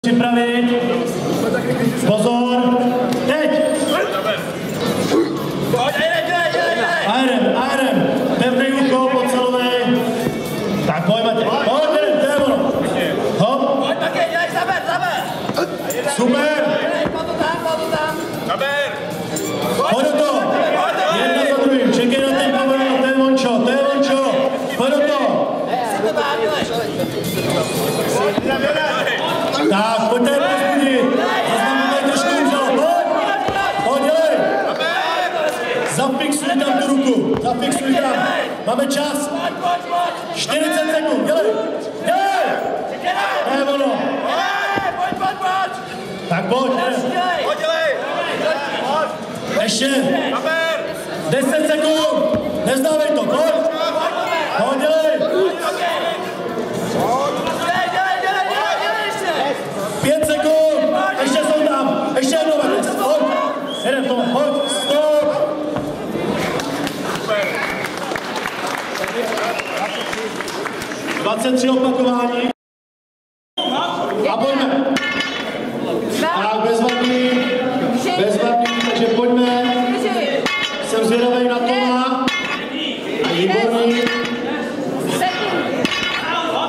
Připravit. Pozor. Teď. Iron. Pevný úkol po celé. Tak pojď, Matěj. Pojď, to je ono. Hop. Pojď, Matěj, dělej, zaber. Super. Zaber. Pojď do toho. Jedna za druhým. Čekej na ten povrch, to je Vončo. Pojď do toho. Tak, pojďte je pozbudit. Zaznamenaj trošku úřel. Pojď, dělej. Zafixuj tam tu ruku. Zafixuj tam. Máme čas. 40 sekund. Dělej. To je ono. Tak pojď. Dělej. Ještě. 10 sekund. Nezdávej to. Pojď. Pojď, dělej. 5 sekund. Ještě jsou tam. Ještě jednou. Pojď. Jedem tomu. Pojď. Stop. 23 opakování. A pojďme. Tak bezvadný, takže pojďme. Jsem zvědavý na Toma. Výborný.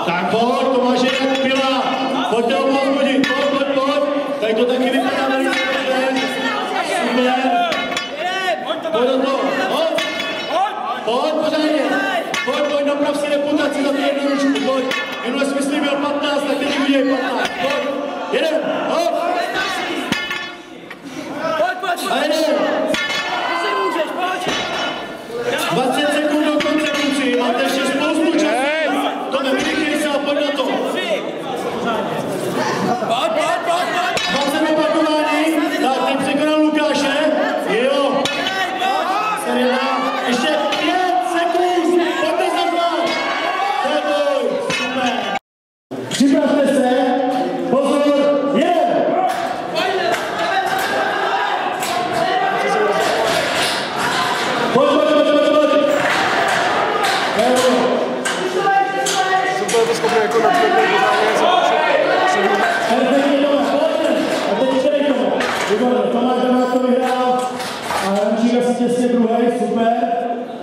Tak pojď, Tomáš je jak pila. Pojďte ho pozbudit, pojď. Tady to taky vypadá velice dobře. Super. Pojď do toho, pojď pořádně. Pojď, naprav si reputaci za tu jednu ručku, pojď. Minule jsi myslí byl 15, tak teď udělej 15, pojď. Jedem, hop. A jedem. 20 sekund do konce, kluci, máte ještě spoustu času. Tome, vydechni se a pojď na to. 20 opakování, tak ty překonal Lukáše. Jo. Ještě 5 sekund, pojďte za mnou. To je boj, super. Připravte se, pozor, jedem. Pojď. Jsem to schopný jako nadměrný Tomáš Damák to vyhrál a Jančík asi těsně druhý, super.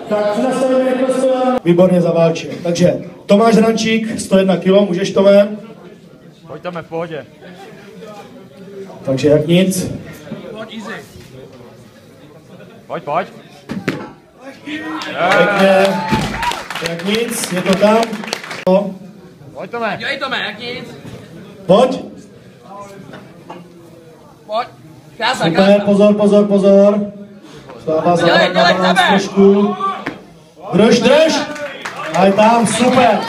Tak přenastavíme rychlost. Výborně zaválčil. Takže Tomáš Rančík, 101 kg, můžeš, Tome? Pojď tam, v pohodě. Takže jak nic. Pojď. Pěkně. Jak nic, je to tam. Pojď, Tome. Dělej, Tome, jak nic. Pojď. Krása. Super, pozor. Slává za balans trošku. Drž. A je tam, super.